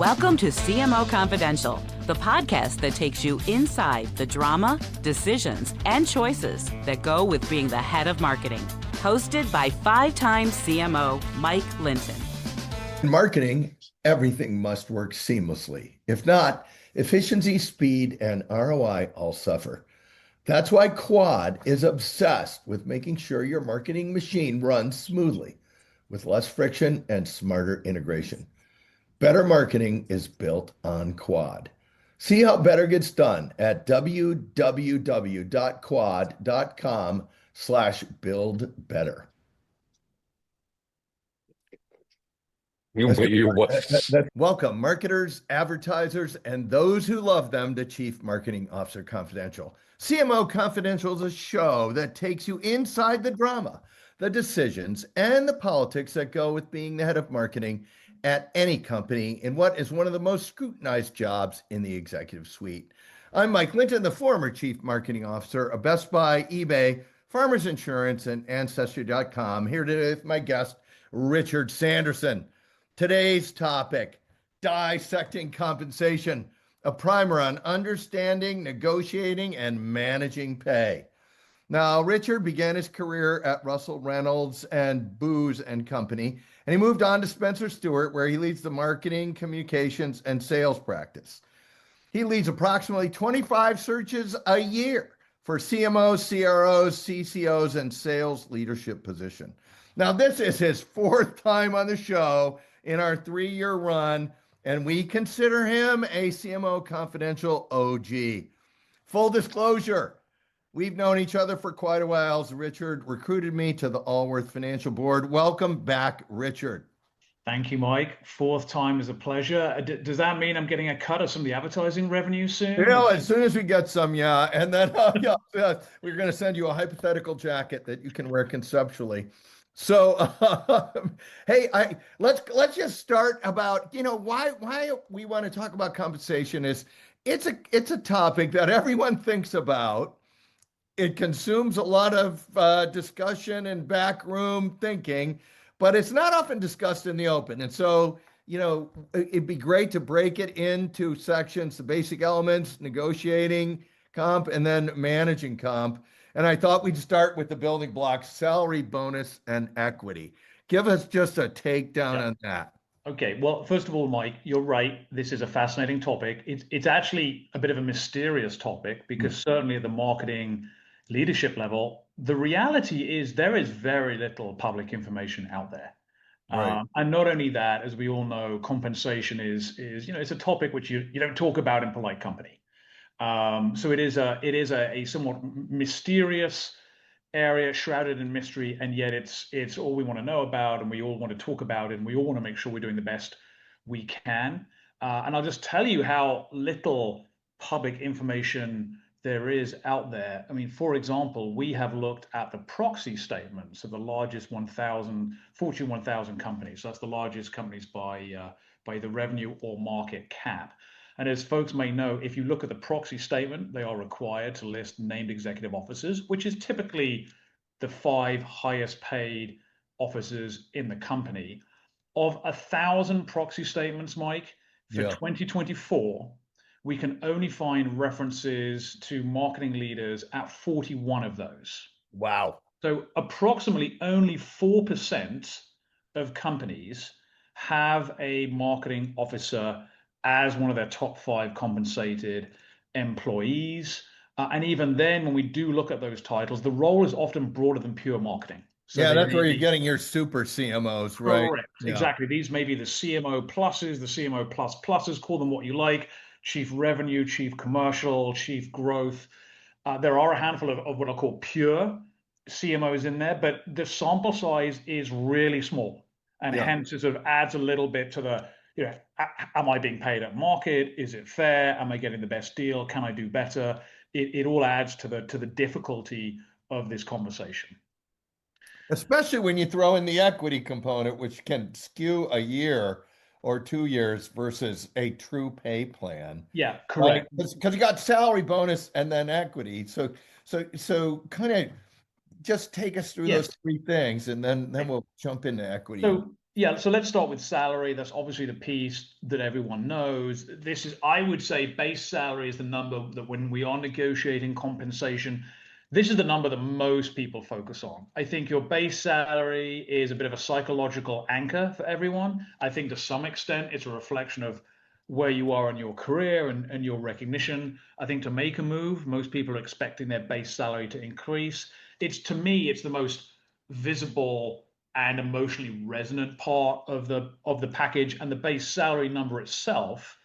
Welcome to CMO Confidential, the podcast that takes you inside the drama, decisions, and choices that go with being the head of marketing. Hosted by five-time CMO Mike Linton. In marketing, everything must work seamlessly. If not, efficiency, speed, and ROI all suffer. That's why Quad is obsessed with making sure your marketing machine runs smoothly, with less friction and smarter integration. Better marketing is built on Quad. See how better gets done at www.quad.com/buildbetter. Welcome, marketers, advertisers, and those who love them to Chief Marketing Officer Confidential. CMO Confidential is a show that takes you inside the drama, the decisions, and the politics that go with being the head of marketing at any company in what is one of the most scrutinized jobs in the executive suite. I'm Mike Linton, the former Chief Marketing Officer of Best Buy, eBay, Farmers Insurance, and Ancestry.com. Here today with my guest, Richard Sanderson. Today's topic, dissecting compensation, a primer on understanding, negotiating, and managing pay. Now, Richard began his career at Russell Reynolds and Booz and Company, and he moved on to Spencer Stuart, where he leads the marketing, communications, and sales practice. He leads approximately 25 searches a year for CMOs, CROs, CCOs, and sales leadership position. Now, this is his fourth time on the show in our 3-year run, and we consider him a CMO Confidential OG. Full disclosure, we've known each other for quite a while. Richard recruited me to the Allworth Financial Board. Welcome back, Richard. Thank you, Mike. Fourth time is a pleasure. Does that mean I'm getting a cut of some of the advertising revenue soon? You know, as soon as we get some, yeah. And then we're going to send you a hypothetical jacket that you can wear conceptually. So, hey, let's just start about, why we want to talk about compensation is it's a topic that everyone thinks about. It consumes a lot of discussion and backroom thinking, but it's not often discussed in the open. And so, it'd be great to break it into sections, the basic elements, negotiating comp, and then managing comp. And I thought we'd start with the building blocks, salary, bonus, and equity. Give us just a takedown on that. Okay, well, first of all, Mike, you're right. This is a fascinating topic. It's actually a bit of a mysterious topic because certainly at the marketing leadership level, the reality is there is very little public information out there. Right. And not only that, as we all know, compensation is it's a topic which you don't talk about in polite company. So it is a somewhat mysterious area shrouded in mystery, and yet it's all we want to know about, and we all want to talk about it, and we all want to make sure we're doing the best we can. And I'll just tell you how little public information there is out there. I mean, for example, we have looked at the proxy statements of the largest Fortune 1000 companies. So that's the largest companies by the revenue or market cap. And as folks may know, if you look at the proxy statement, they are required to list named executive officers, which is typically the 5 highest paid officers in the company. Of 1,000 proxy statements, Mike, for 2024, we can only find references to marketing leaders at 41 of those. Wow. So approximately only 4% of companies have a marketing officer as one of their top 5 compensated employees. And even then, when we do look at those titles, the role is often broader than pure marketing. So that's where you're getting your super CMOs, right? Correct, exactly. These may be the CMO pluses, the CMO plus pluses, call them what you like, chief revenue, chief commercial, chief growth. There are a handful of what I call pure CMOs in there, but the sample size is really small. And hence it sort of adds a little bit to the, am I being paid at market? Is it fair? Am I getting the best deal? Can I do better? It all adds to the difficulty of this conversation. Especially when you throw in the equity component, which can skew a year or 2 years versus a true pay plan. Yeah, correct. Because you got salary, bonus, and then equity. So kind of just take us through those 3 things, and then we'll jump into equity. So Yeah, so let's start with salary. That's obviously the piece that everyone knows. This is, I would say, base salary is the number that when we are negotiating compensation, this is the number that most people focus on. I think your base salary is a bit of a psychological anchor for everyone. I think to some extent it's a reflection of where you are in your career and your recognition. I think to make a move, most people are expecting their base salary to increase. It's, to me, it's the most visible and emotionally resonant part of the package, and the base salary number itself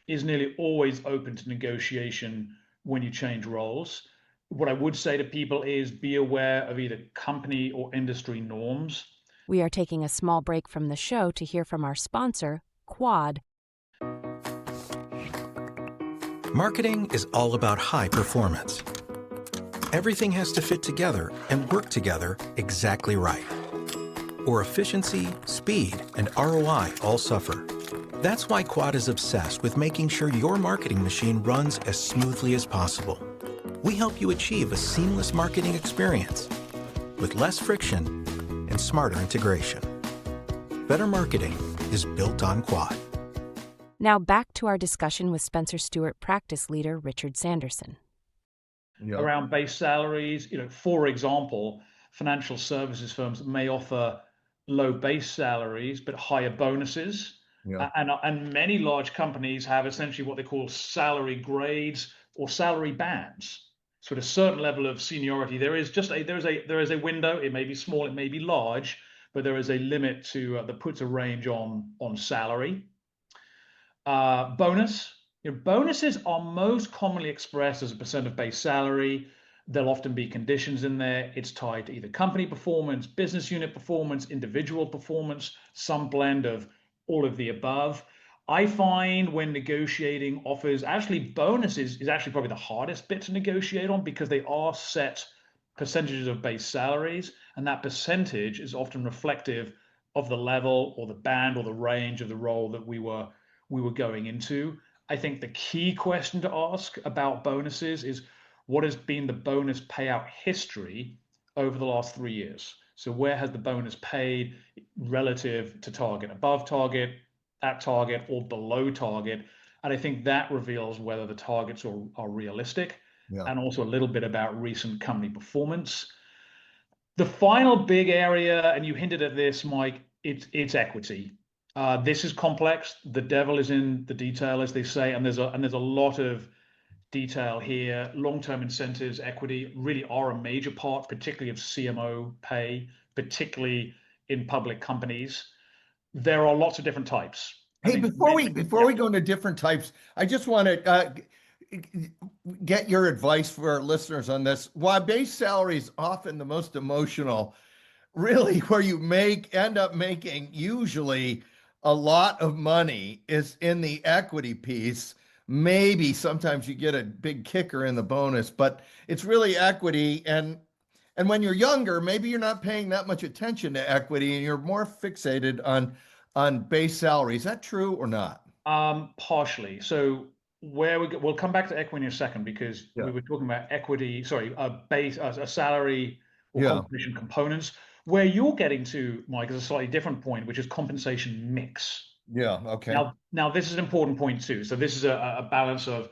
is nearly always open to negotiation when you change roles. What I would say to people is be aware of either company or industry norms. We are taking a small break from the show to hear from our sponsor, Quad. Marketing is all about high performance. Everything has to fit together and work together exactly right, or efficiency, speed, and ROI all suffer. That's why Quad is obsessed with making sure your marketing machine runs as smoothly as possible. We help you achieve a seamless marketing experience with less friction and smarter integration. Better marketing is built on Quad. Now back to our discussion with Spencer Stuart practice leader Richard Sanderson. Yeah. Around base salaries, for example, financial services firms may offer low base salaries but higher bonuses. Yeah. And many large companies have essentially what they call salary grades or salary bands. So at a certain level of seniority, there is a window. It may be small, it may be large, but there is a limit to that puts a range on salary. Bonuses are most commonly expressed as a percent of base salary. There'll often be conditions in there. It's tied to either company performance, business unit performance, individual performance, some blend of all of the above. I find when negotiating offers, actually bonuses is actually probably the hardest bit to negotiate on, because they are set percentages of base salaries, and that percentage is often reflective of the level or the band or the range of the role that we were going into. I think the key question to ask about bonuses is, what has been the bonus payout history over the last 3 years? So where has the bonus paid relative to target, above target, at target, or below target? And I think that reveals whether the targets are realistic, and also a little bit about recent company performance. The final big area, and you hinted at this, Mike, it's equity. This is complex. The devil is in the detail, as they say, and there's a lot of detail here. Long-term incentives, equity, really are a major part, particularly of CMO pay, particularly in public companies. There are lots of different types. Hey, before we go into different types, I just want to get your advice for our listeners on this. While base salary is often the most emotional, really where you end up making usually a lot of money is in the equity piece. Maybe sometimes you get a big kicker in the bonus, but it's really equity. And when you're younger, maybe you're not paying that much attention to equity and you're more fixated on base salary. Is that true or not? Partially. So we'll come back to equity in a second, because we were talking about equity, a salary or compensation components. Where you're getting to, Mike, is a slightly different point, which is compensation mix. Yeah. Okay. Now this is an important point too. So this is a balance of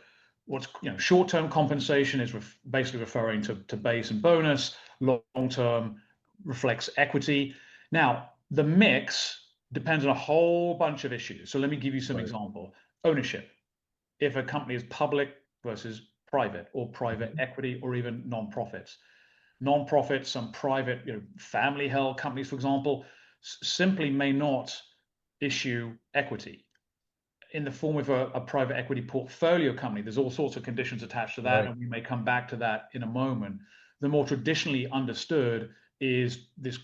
what's short-term compensation is basically referring to base and bonus. Long-term reflects equity. Now the mix depends on a whole bunch of issues. So let me give you some example. Ownership. If a company is public versus private, or private equity, or even non-profits. Non-profits, some private, family-held companies, for example, simply may not issue equity in the form of a private equity portfolio company. There's all sorts of conditions attached to that, and we may come back to that in a moment. The more traditionally understood is this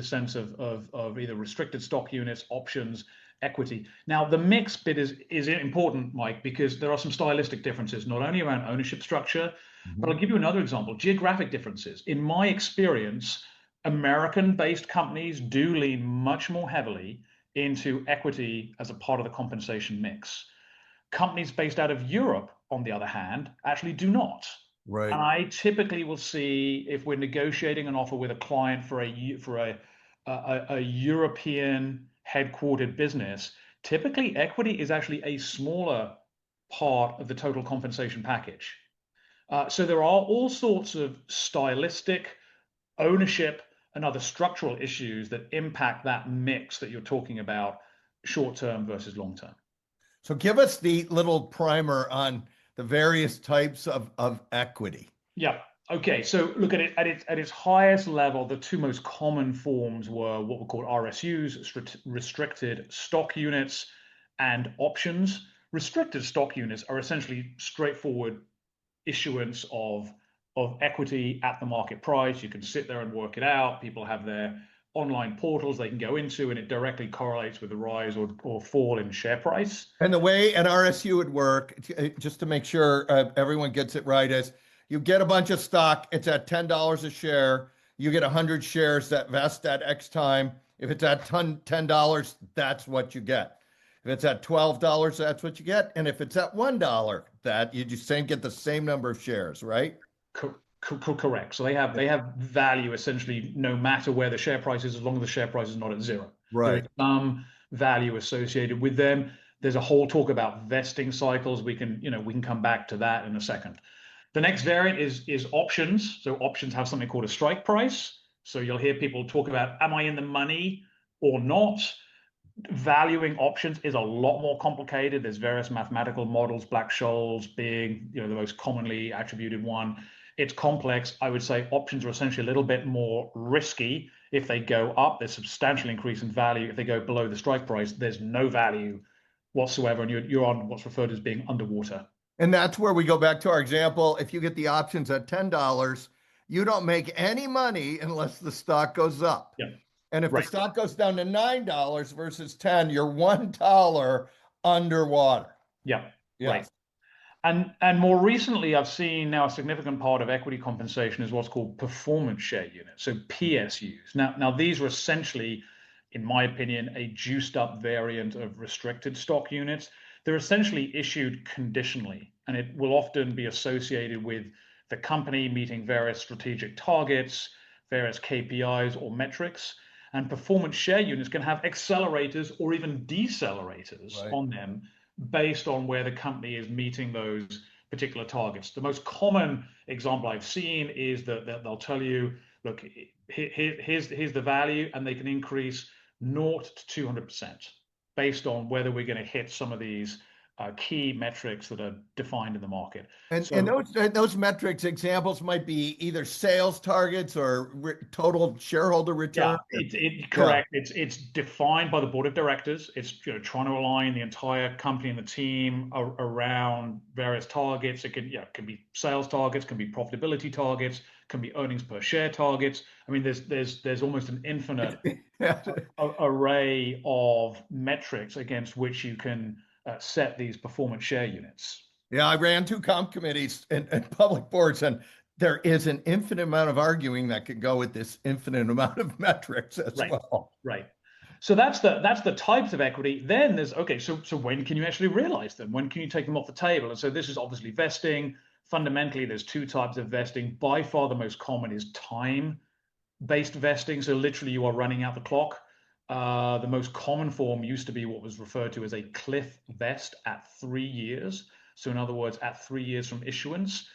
sense of either restricted stock units, options, equity. Now, the mix bit is important, Mike, because there are some stylistic differences, not only around ownership structure, but I'll give you another example, geographic differences. In my experience, American-based companies do lean much more heavily into equity as a part of the compensation mix. Companies based out of Europe, on the other hand, actually do not. Right. And I typically will see, if we're negotiating an offer with a client for a European headquartered business, typically equity is actually a smaller part of the total compensation package. So there are all sorts of stylistic, ownership, and other structural issues that impact that mix that you're talking about, short-term versus long-term. So give us the little primer on the various types of equity. Yeah. Okay. So look at it at its highest level. The two most common forms were what were called RSUs, restricted stock units, and options. Restricted stock units are essentially straightforward issuance of equity at the market price. You can sit there and work it out. People have their online portals they can go into, and it directly correlates with the rise or fall in share price. And the way an RSU would work, just to make sure everyone gets it right, is you get a bunch of stock, it's at $10 a share, you get 100 shares that vest at X time. If it's at $10, that's what you get. If it's at $12, that's what you get. And if it's at $1, that you just get the same number of shares, right? Correct. So they have value essentially no matter where the share price is, as long as the share price is not at zero. Right. There's some value associated with them. There's a whole talk about vesting cycles. We can come back to that in a second. The next variant is options. So options have something called a strike price. So you'll hear people talk about, am I in the money or not? Valuing options is a lot more complicated. There's various mathematical models, Black-Scholes being the most commonly attributed one. It's complex. I would say options are essentially a little bit more risky. If they go up, there's substantial increase in value. If they go below the strike price, there's no value whatsoever, and you're on what's referred as being underwater. And that's where we go back to our example. If you get the options at $10, you don't make any money unless the stock goes up. Yeah. And if the stock goes down to $9 versus 10, you're $1 underwater. Yeah. Yes. Right. And more recently, I've seen now a significant part of equity compensation is what's called performance share units, so PSUs. Now these are essentially, in my opinion, a juiced up variant of restricted stock units. They're essentially issued conditionally, and it will often be associated with the company meeting various strategic targets, various KPIs or metrics. And performance share units can have accelerators or even decelerators on them based on where the company is meeting those particular targets. The most common example I've seen is that they'll tell you, look, here's the value, and they can increase 0 to 200% based on whether we're going to hit some of these key metrics that are defined in the market. And those metrics examples might be either sales targets or total shareholder return. Yeah, correct. It's defined by the board of directors. It's trying to align the entire company and the team around various targets. It can be sales targets, can be profitability targets, can be earnings per share targets. I mean, there's almost an infinite array of metrics against which you can set these performance share units. Yeah, I ran 2 comp committees and public boards, and there is an infinite amount of arguing that could go with this infinite amount of metrics as well. Right. So that's the types of equity. Then there's so when can you actually realize them? When can you take them off the table? And so this is obviously vesting. Fundamentally, there's 2 types of vesting. By far the most common is time-based vesting. So literally you are running out the clock. The most common form used to be what was referred to as a cliff vest at 3 years. So in other words, at 3 years from issuance,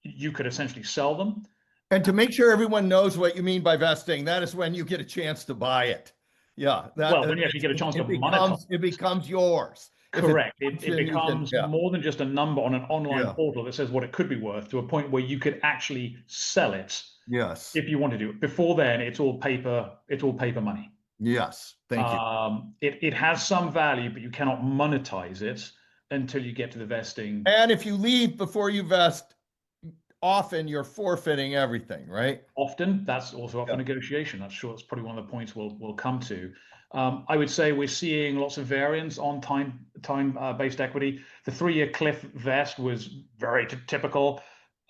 you could essentially sell them. And to make sure everyone knows what you mean by vesting, that is when you get a chance to buy it. Yeah. When you actually get a chance to monetize. It becomes yours. Correct. It becomes more than just a number on an online portal that says what it could be worth, to a point where you could actually sell it. Yes. If you want to do it. Before then, it's all paper money. Yes, thank you. It has some value, but you cannot monetize it until you get to the vesting. And if you leave before you vest, often you're forfeiting everything, right? Often, that's also up for negotiation. That's probably one of the points we'll come to. I would say we're seeing lots of variants on time-based equity. The 3-year cliff vest was very typical.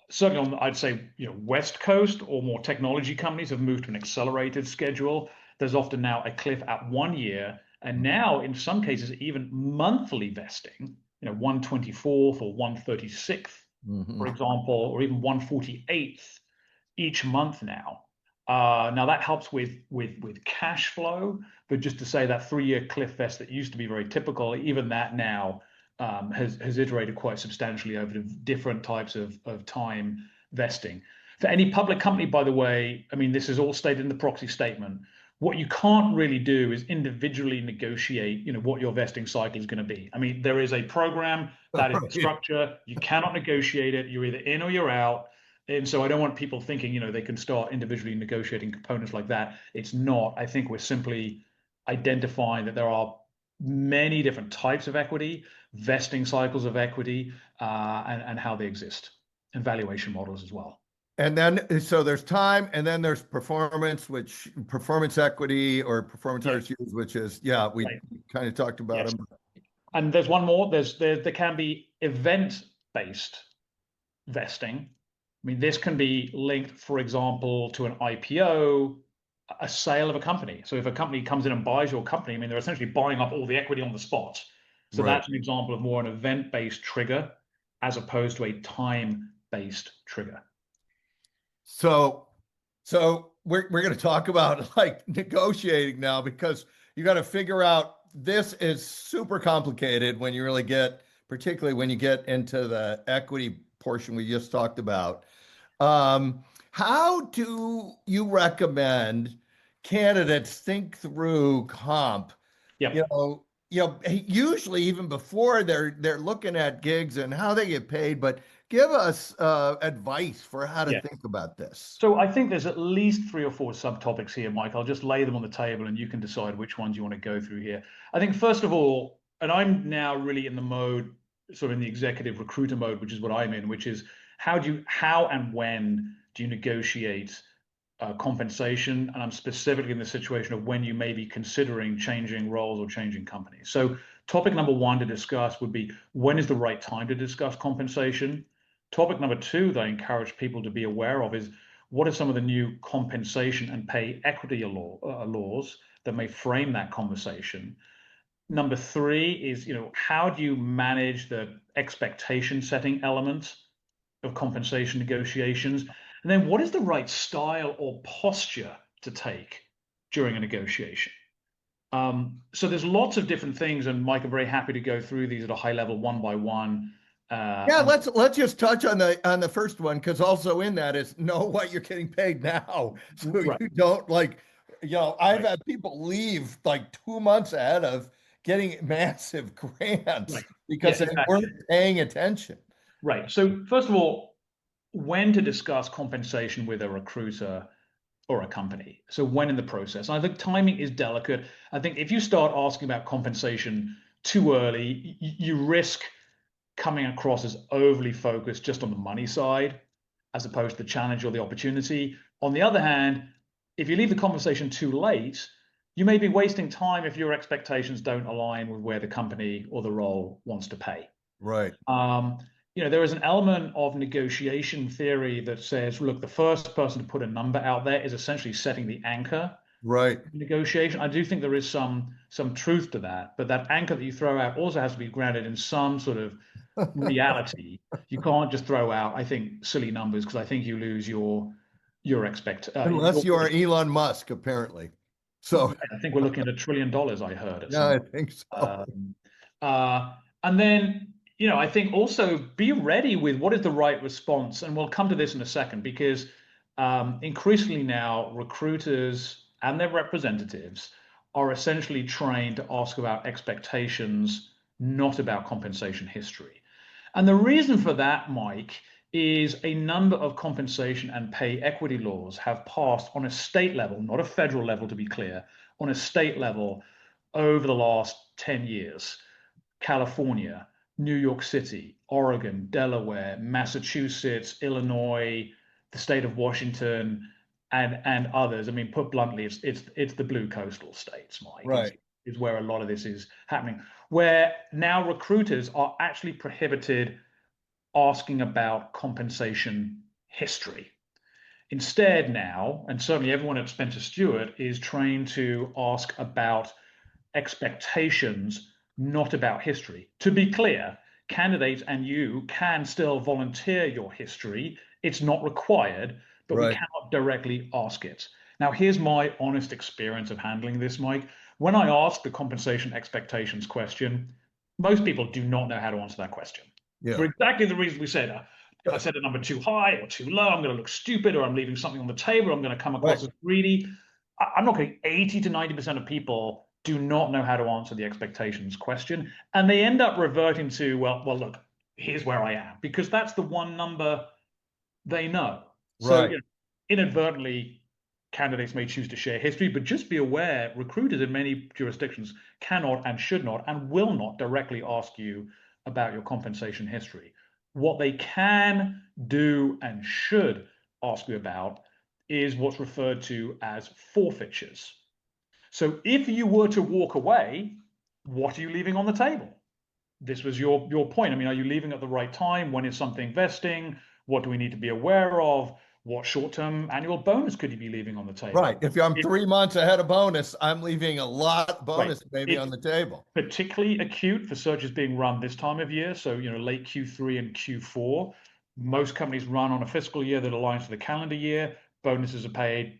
Certainly on, I'd say, West Coast or more technology companies have moved to an accelerated schedule. There's often now a cliff at 1 year, and now in some cases even monthly vesting, 1/24th or 1/36th, for example, or even 1/48th each month now. Now that helps with cash flow, but just to say that 3-year cliff vest that used to be very typical, even that now has iterated quite substantially over different types of time vesting. For any public company, by the way, I mean, this is all stated in the proxy statement. What you can't really do is individually negotiate, what your vesting cycle is going to be. I mean, there is a program that is the structure. You cannot negotiate it. You're either in or you're out. And so I don't want people thinking, they can start individually negotiating components like that. It's not. I think we're simply identifying that there are many different types of equity, vesting cycles of equity, and how they exist, and valuation models as well. And then, so there's time, and then there's performance equity or performance RSUs, which is, we kind of talked about them. And there's one more. There can be event-based vesting. I mean, this can be linked, for example, to an IPO, a sale of a company. So if a company comes in and buys your company, I mean, they're essentially buying up all the equity on the spot. So that's an example of more an event-based trigger as opposed to a time-based trigger. So we're going to talk about like negotiating now, because you got to figure out, this is super complicated when you really particularly when you get into the equity portion we just talked about. How do you recommend candidates think through comp? Yep. Usually even before they're looking at gigs and how they get paid, but give us advice for how to think about this. So I think there's at least 3 or 4 subtopics here, Mike. I'll just lay them on the table and you can decide which ones you want to go through here. I think first of all, and I'm now really in the mode, sort of in the executive recruiter mode, which is what I'm in, which is how and when do you negotiate compensation? And I'm specifically in the situation of when you may be considering changing roles or changing companies. So topic number 1 to discuss would be, when is the right time to discuss compensation? Topic number 2 that I encourage people to be aware of is, what are some of the new compensation and pay equity laws that may frame that conversation? Number 3 is, how do you manage the expectation setting element of compensation negotiations? And then what is the right style or posture to take during a negotiation? So there's lots of different things, and Mike, I'm very happy to go through these at a high level one by one. Let's just touch on the first one, because also in that is know what you're getting paid now, so you don't I've had people leave like 2 months ahead of getting massive grants because they weren't paying attention. Right. So first of all, when to discuss compensation with a recruiter or a company. So when in the process. And I think timing is delicate. I think if you start asking about compensation too early, you risk coming across as overly focused just on the money side, as opposed to the challenge or the opportunity. On the other hand, if you leave the conversation too late, you may be wasting time if your expectations don't align with where the company or the role wants to pay. Right. There is an element of negotiation theory that says, look, the first person to put a number out there is essentially setting the anchor. Right. Negotiation. I do think there is some truth to that, but that anchor that you throw out also has to be grounded in some sort of reality. You can't just throw out, I think, silly numbers, because I think you lose your unless you are Elon Musk, apparently. So I think we're looking at $1 trillion. I heard. I think so. And then, I think also be ready with what is the right response, and we'll come to this in a second, because increasingly now recruiters and their representatives are essentially trained to ask about expectations, not about compensation history. And the reason for that, Mike, is a number of compensation and pay equity laws have passed on a state level, not a federal level to be clear, on a state level over the last 10 years. California, New York City, Oregon, Delaware, Massachusetts, Illinois, the state of Washington, and others. I mean, put bluntly, it's the blue coastal states, Mike. Right. Is where a lot of this is happening, where now recruiters are actually prohibited asking about compensation history. Instead now, and certainly everyone at Spencer Stuart is trained to ask about expectations, not about history. To be clear, candidates and you can still volunteer your history. It's not required, but we cannot directly ask it. Now, here's my honest experience of handling this, Mike. When I ask the compensation expectations question, most people do not know how to answer that question. For exactly the reason we said, if I set a number too high or too low, I'm going to look stupid, or I'm leaving something on the table, I'm going to come across as greedy. I'm not going 80 to 90% of people do not know how to answer the expectations question. And they end up reverting to, well, look, here's where I am, because that's the one number they know. So inadvertently, candidates may choose to share history, but just be aware, recruiters in many jurisdictions cannot and should not and will not directly ask you about your compensation history. What they can do and should ask you about is what's referred to as forfeitures. So if you were to walk away, what are you leaving on the table? This was your point. I mean, are you leaving at the right time? When is something vesting? What do we need to be aware of? What short-term annual bonus could you be leaving on the table? Right. If I'm 3 months ahead of bonus, I'm leaving a lot bonus maybe on the table. Particularly acute for searches being run this time of year. So, late Q3 and Q4. Most companies run on a fiscal year that aligns to the calendar year. Bonuses are paid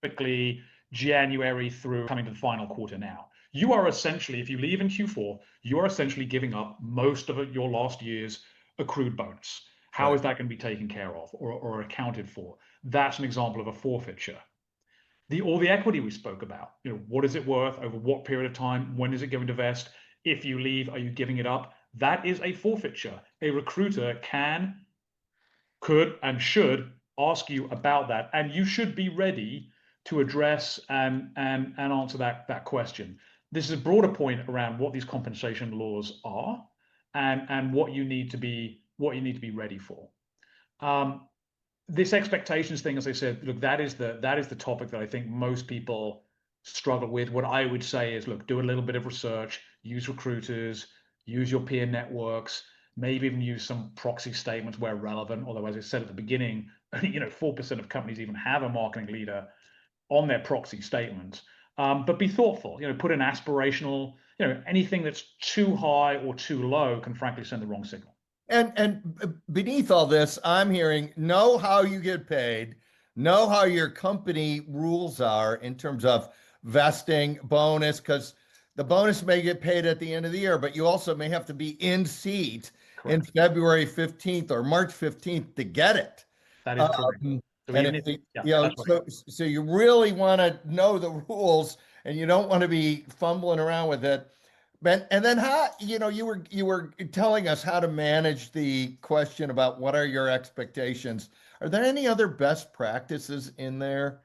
typically January through coming to the final quarter now. You are essentially, if you leave in Q4, you are essentially giving up most of your last year's accrued bonus. How is that going to be taken care of or accounted for? That's an example of a forfeiture. All the equity we spoke about, what is it worth over what period of time? When is it going to vest? If you leave, are you giving it up? That is a forfeiture. A recruiter can, could, and should ask you about that, and you should be ready to address and answer that question. This is a broader point around what these compensation laws are and what you need to be ready for. This expectations thing, as I said, look, that is the topic that I think most people struggle with. What I would say is, look, do a little bit of research, use recruiters, use your peer networks, maybe even use some proxy statements where relevant. Although, as I said at the beginning, 4% of companies even have a marketing leader on their proxy statement. But be thoughtful, put an aspirational, anything that's too high or too low can frankly send the wrong signal. And beneath all this, I'm hearing, know how you get paid, know how your company rules are in terms of vesting, bonus, because the bonus may get paid at the end of the year, but you also may have to be in seat in February 15th or March 15th to get it. That is correct. So you really want to know the rules, and you don't want to be fumbling around with it. And then how, you were telling us how to manage the question about what are your expectations. Are there any other best practices in there?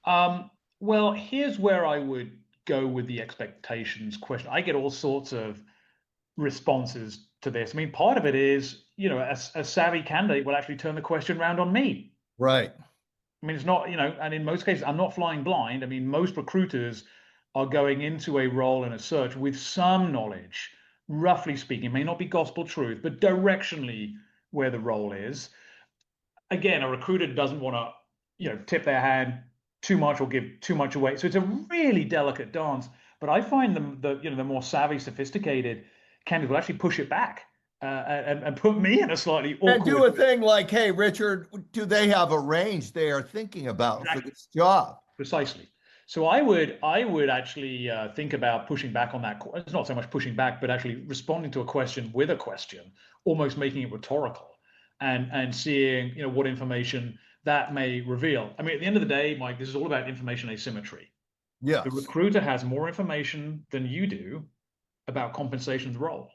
Well, here's where I would go with the expectations question. I get all sorts of responses to this. I mean, part of it is, a savvy candidate will actually turn the question around on me. Right. I mean, it's not, and in most cases, I'm not flying blind. I mean, most recruiters are going into a role in a search with some knowledge, roughly speaking. It may not be gospel truth, but directionally where the role is. Again, a recruiter doesn't want to, tip their hand too much or give too much away. So it's a really delicate dance. But I find the more savvy, sophisticated candidates will actually push it back and put me in a slightly awkward. And do a thing like, hey, Richard, do they have a range they are thinking about for this job? Precisely. So I would actually think about pushing back on that. It's not so much pushing back, but actually responding to a question with a question, almost making it rhetorical, and seeing what information that may reveal. I mean, at the end of the day, Mike, this is all about information asymmetry. Yeah. The recruiter has more information than you do about compensation's role.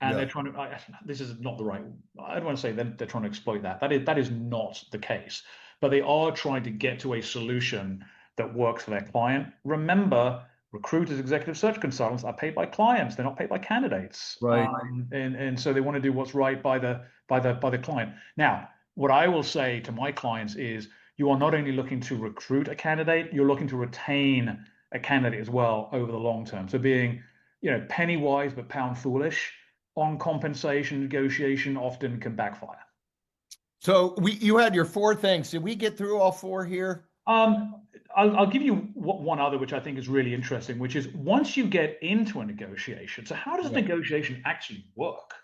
And they're trying to, this is not the right, I don't want to say they're trying to exploit that. That is not the case. But they are trying to get to a solution that works for their client. Remember, recruiters, executive search consultants are paid by clients. They're not paid by candidates. Right. And so they want to do what's right by the client. Now, what I will say to my clients is, you are not only looking to recruit a candidate, you're looking to retain a candidate as well over the long term. So being, penny wise but pound foolish on compensation negotiation often can backfire. So you had your 4 things. Did we get through all 4 here? I'll give you one other, which I think is really interesting, which is once you get into a negotiation. So how does negotiation actually work?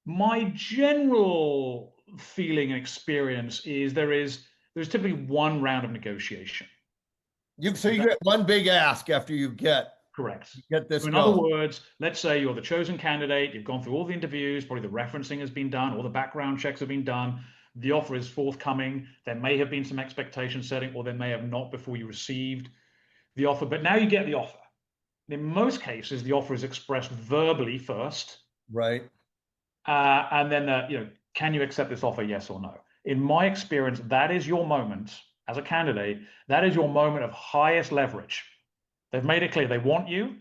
My general feeling and experience is there's typically one round of negotiation. So you get one big ask after you get Correct. this So in going. other words, let's say you're the chosen candidate, you've gone through all the interviews, probably the referencing has been done, all the background checks have been done, the offer is forthcoming. There may have been some expectation setting, or there may have not before you received the offer, but now you get the offer. In most cases, the offer is expressed verbally first. Right. And then, can you accept this offer, yes or no? In my experience, that is your moment as a candidate. That is your moment of highest leverage. They've made it clear they want you.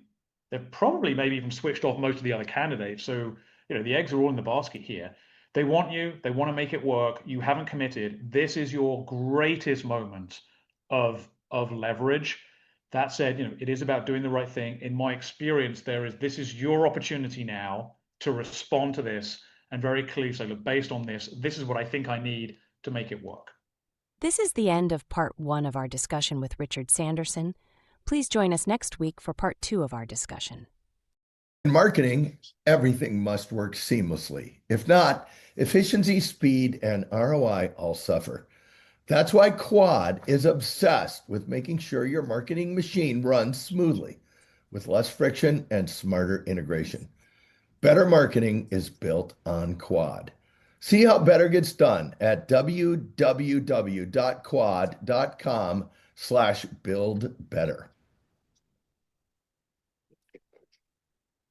They've probably maybe even switched off most of the other candidates. So, the eggs are all in the basket here. They want you. They want to make it work. You haven't committed. This is your greatest moment of leverage. That said, it is about doing the right thing. In my experience, this is your opportunity now to respond to this and very clearly say, look, based on this is what I think I need to make it work. This is the end of part 1 of our discussion with Richard Sanderson. Please join us next week for part 2 of our discussion. In marketing, everything must work seamlessly. If not, efficiency, speed, and ROI all suffer. That's why Quad is obsessed with making sure your marketing machine runs smoothly, with less friction and smarter integration. Better marketing is built on Quad. See how better gets done at www.quad.com/buildbetter.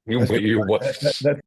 What? That's